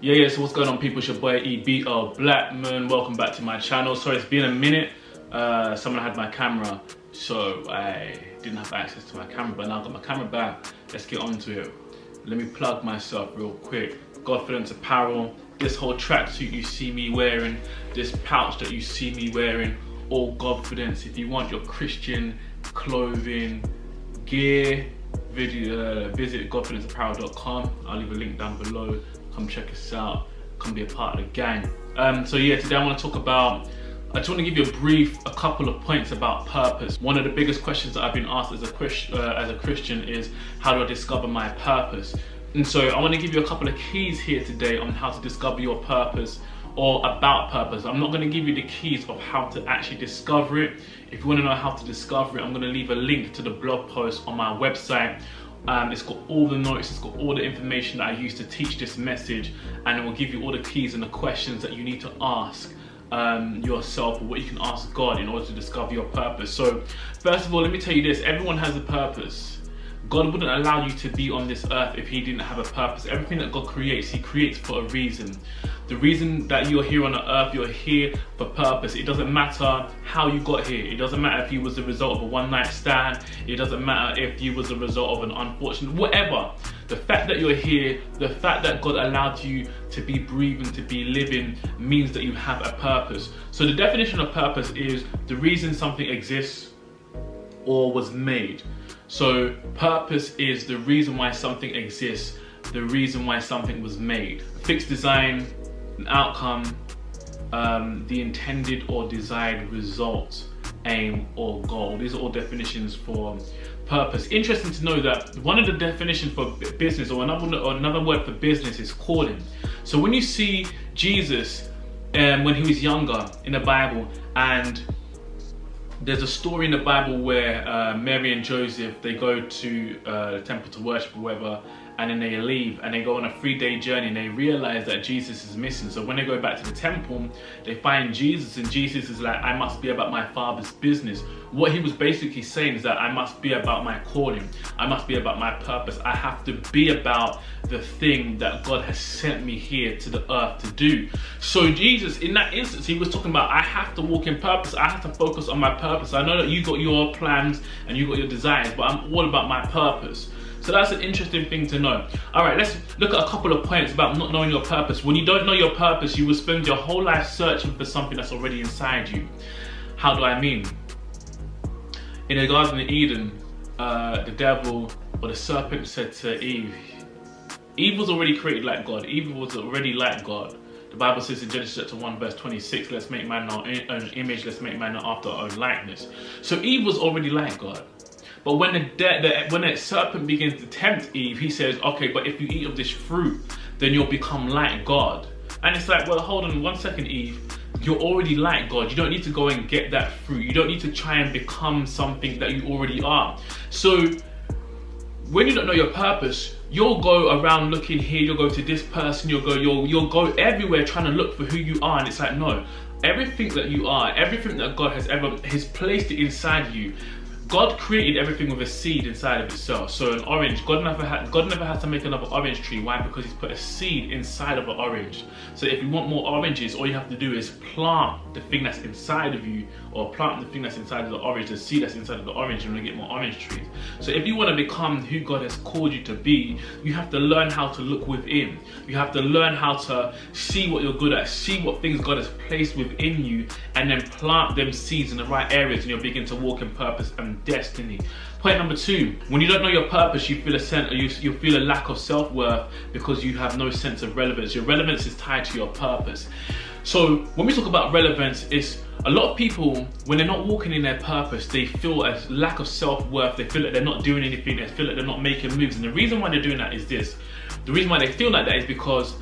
Yeah, so what's going on, people? It's your boy Earl Blackman. Welcome back to my channel. Sorry, it's been a minute. Someone had my camera, so I didn't have access to my camera, but now I've got my camera back. Let's get on to it. Let me plug myself real quick. Godfidence apparel, this whole tracksuit you see me wearing, this pouch that you see me wearing, all Godfidence. If you want your Christian clothing gear, visit godfidenceapparel.com. I'll leave a link down below. Come check us out, come be a part of the gang. So yeah, today I want to talk about, I just want to give you a couple of points about purpose. One of the biggest questions that I've been asked as a Christian is, how do I discover my purpose? And so I want to give you a couple of keys here today on how to discover your purpose, or about purpose. I'm not going to give you the keys of how to actually discover it. If you want to know how to discover it, I'm going to leave a link to the blog post on my website. It's got all the notes, it's got all the information that I use to teach this message, and it will give you all the keys and the questions that you need to ask yourself, or what you can ask God in order to discover your purpose. So first of all, let me tell you this: everyone has a purpose. God wouldn't allow you to be on this earth if he didn't have a purpose. Everything that God creates, he creates for a reason. The reason that you're here on the earth, you're here for purpose. It doesn't matter how you got here. It doesn't matter if you was the result of a one-night stand. It doesn't matter if you was the result of an unfortunate, whatever. The fact that you're here, the fact that God allowed you to be breathing, to be living, means that you have a purpose. So the definition of purpose is the reason something exists or was made. So purpose is the reason why something exists, the reason why something was made. Fixed design, an outcome, the intended or desired result, aim or goal. These are all definitions for purpose. Interesting to know that one of the definitions for business, or another word for business, is calling. So when you see Jesus when he was younger in the Bible, and there's a story in the Bible where Mary and Joseph, they go to the temple to worship or whatever, and then they leave and they go on a 3-day journey, and they realize that Jesus is missing. So when they go back to the temple, they find Jesus, and Jesus is like, I must be about my Father's business. What he was basically saying is that I must be about my calling. I must be about my purpose. I have to be about the thing that God has sent me here to the earth to do. So Jesus, in that instance, he was talking about, I have to walk in purpose. I have to focus on my purpose. I know that you got your plans and you got your desires, but I'm all about my purpose. So that's an interesting thing to know. All right, let's look at a couple of points about not knowing your purpose. When you don't know your purpose, you will spend your whole life searching for something that's already inside you. How do I mean? In the Garden of Eden, the devil, or the serpent, said to Eve, Eve was already created like God. Eve was already like God. The Bible says in Genesis chapter 1 verse 26, let's make man our own image, let's make man after our own likeness. So Eve was already like God. But when the serpent begins to tempt Eve, he says, okay, but if you eat of this fruit, then you'll become like God. And it's like, well, hold on 1 second, Eve. You're already like God. You don't need to go and get that fruit. You don't need to try and become something that you already are. So when you don't know your purpose, you'll go around looking here, you'll go to this person, you'll go everywhere trying to look for who you are. And it's like, no, everything that you are, everything that God has placed it inside you. God created everything with a seed inside of itself. So an orange, God never had to make another orange tree. Why? Because he's put a seed inside of an orange. So if you want more oranges, all you have to do is plant the thing that's inside of you, or plant the thing that's inside of the orange, the seed that's inside of the orange, and you'll get more orange trees. So if you want to become who God has called you to be, you have to learn how to look within. You have to learn how to see what you're good at, see what things God has placed within you, and then plant them seeds in the right areas, and you'll begin to walk in purpose and destiny. Point number 2, when you don't know your purpose, you feel you feel a lack of self-worth because you have no sense of relevance. Your relevance is tied to your purpose. So when we talk about relevance, it's a lot of people, when they're not walking in their purpose, they feel a lack of self-worth. They feel like they're not doing anything. They feel like they're not making moves. And the reason why they're doing that is this. The reason why they feel like that is because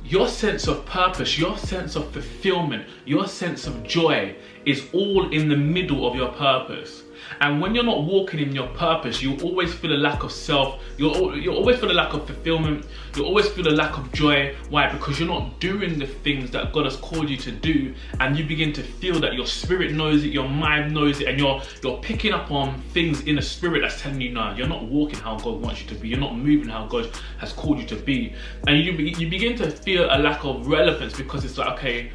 your sense of purpose, your sense of fulfillment, your sense of joy is all in the middle of your purpose. And when you're not walking in your purpose, you'll always feel a lack of self. You'll always feel a lack of fulfillment. You'll always feel a lack of joy. Why? Because you're not doing the things that God has called you to do, and you begin to feel that your spirit knows it, your mind knows it, and you're picking up on things in the spirit that's telling you, no, you're not walking how God wants you to be. You're not moving how God has called you to be. And you begin to feel a lack of relevance, because it's like, okay,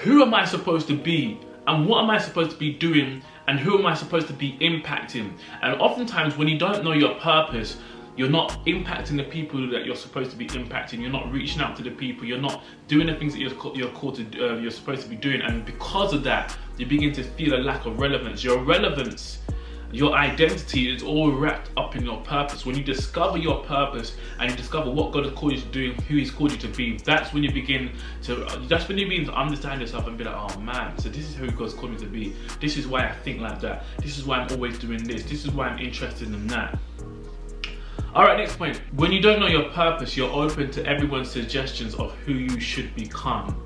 who am I supposed to be? And what am I supposed to be doing? And who am I supposed to be impacting? And oftentimes when you don't know your purpose, you're not impacting the people that you're supposed to be impacting. You're not reaching out to the people. You're not doing the things that you're called to do, you're supposed to be doing. And because of that, you begin to feel a lack of relevance. Your relevance, your identity is all wrapped up in your purpose. When you discover your purpose and you discover what God has called you to do, who He's called you to be, that's when you begin to understand yourself and be like, oh man, so this is who God's called me to be. This is why I think like that. This is why I'm always doing this. This is why I'm interested in that. All right, next point. When you don't know your purpose, you're open to everyone's suggestions of who you should become.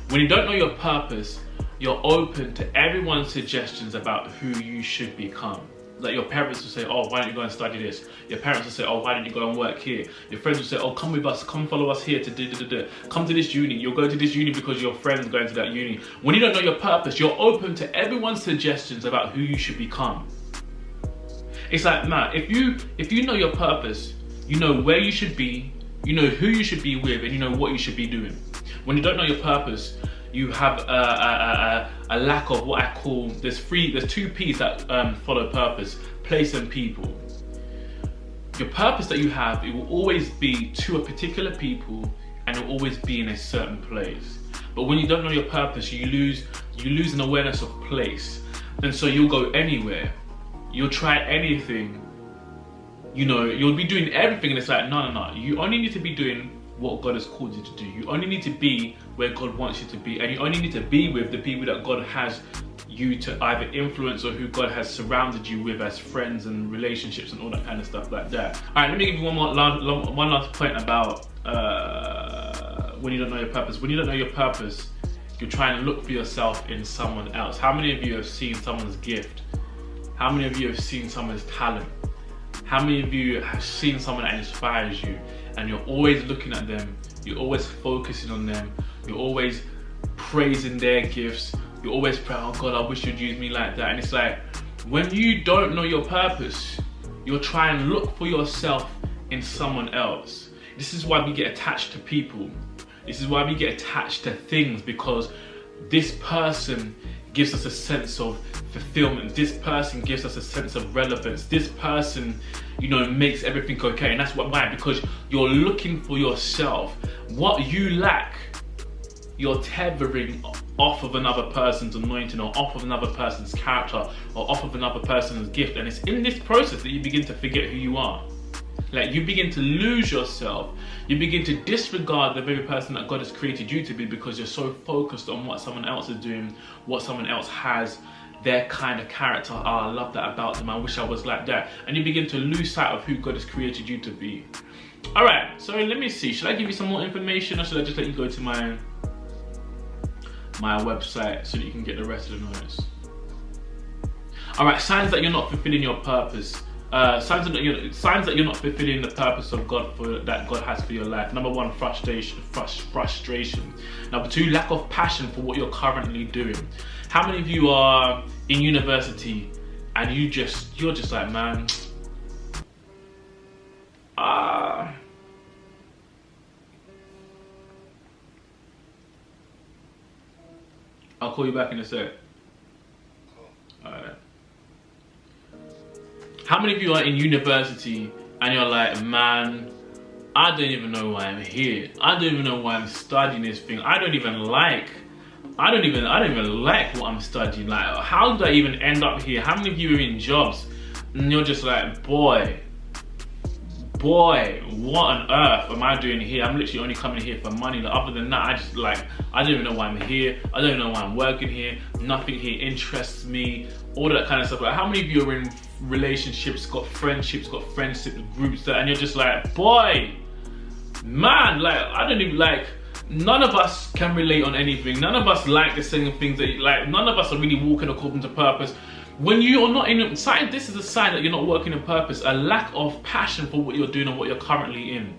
When you don't know your purpose, you're open to everyone's suggestions about who you should become. Like your parents will say, oh, why don't you go and study this? Your parents will say, oh, why don't you go and work here? Your friends will say, oh, come with us, come follow us here to do. Come to this uni. You'll go to this uni because your friend's going to that uni. When you don't know your purpose, you're open to everyone's suggestions about who you should become. It's like, man, if you know your purpose, you know where you should be, you know who you should be with, and you know what you should be doing. When you don't know your purpose, you have a lack of what I call, there's two P's that follow purpose: place and people. Your purpose that you have, it will always be to a particular people, and it will always be in a certain place. But when you don't know your purpose, you lose an awareness of place, and so you'll go anywhere, you'll try anything, you know, you'll be doing everything, and it's like, no, you only need to be doing what God has called you to do. You only need to be where God wants you to be, and you only need to be with the people that God has you to either influence or who God has surrounded you with as friends and relationships and all that kind of stuff like that. All right, let me give you one last point about when you don't know your purpose. When you don't know your purpose, you're trying to look for yourself in someone else. How many of you have seen someone's gift? How many of you have seen someone's talent? How many of you have seen someone that inspires you, and you're always looking at them, you're always focusing on them, you're always praising their gifts, you're always praying, oh God, I wish you'd use me like that. And it's like, when you don't know your purpose, you're trying to look for yourself in someone else. This is why we get attached to people. This is why we get attached to things, because this person gives us a sense of fulfillment. This person gives us a sense of relevance. This person, you know, makes everything okay. And that's why, because you're looking for yourself. What you lack, you're tethering off of another person's anointing, or off of another person's character, or off of another person's gift. And it's in this process that you begin to forget who you are. Like, you begin to lose yourself. You begin to disregard the very person that God has created you to be, because you're so focused on what someone else is doing, what someone else has, their kind of character. Oh, I love that about them. I wish I was like that. And you begin to lose sight of who God has created you to be. All right, so let me see. Should I give you some more information, or should I just let you go to my website so that you can get the rest of the notes? All right, signs that you're not fulfilling your purpose. Signs that you're not fulfilling the purpose of God that God has for your life. Number one, frustration. Number two, lack of passion for what you're currently doing. How many of you are in university and you're just like, man, I'll call you back in a sec. Alright. How many of you are in university and you're like, man, I don't even know why I'm here. I don't even know why I'm studying this thing. I don't even like what I'm studying. Like, how did I even end up here? How many of you are in jobs and you're just like, boy, what on earth am I doing here? I'm literally only coming here for money. Like, other than that, I don't even know why I'm here. I don't even know why I'm working here. Nothing here interests me. All that kind of stuff. Like, how many of you are in relationships, got friendship groups, and you're just like, boy, man, like, I don't even like, none of us can relate on anything. None of us like the same things that like. None of us are really walking according to purpose. When you are not in sign, this is a sign that you're not working in purpose. A lack of passion for what you're doing and what you're currently in.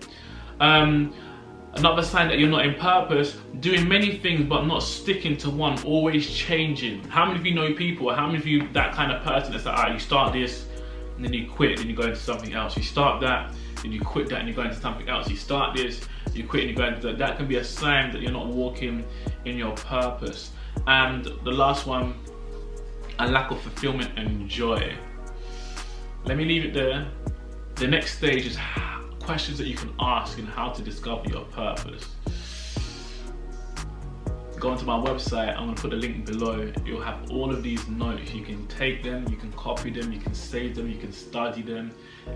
Another sign that you're not in purpose, doing many things but not sticking to one, always changing. How many of you know people? How many of you that kind of person that's like, you start this and then you quit, then you go into something else. You start that, then you quit that and you go into something else. You start this, you quit and you go into that. That can be a sign that you're not walking in your purpose. And the last one, a lack of fulfillment and joy. Let me leave it there. The next stage is questions that you can ask and how to discover your purpose. Go onto my website, I'm going to put a link below. You'll have all of these notes. You can take them, you can copy them, you can save them, you can study them,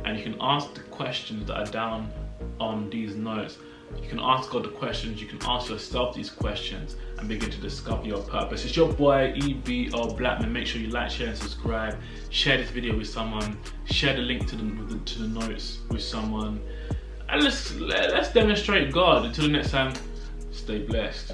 and you can ask the questions that are down on these notes. You can ask God the questions, you can ask yourself these questions and begin to discover your purpose. It's your boy Earl Blackman. Make sure you like, share and subscribe. Share this video with someone. Share the link to the notes with someone. And let's demonstrate God. Until the next time, stay blessed.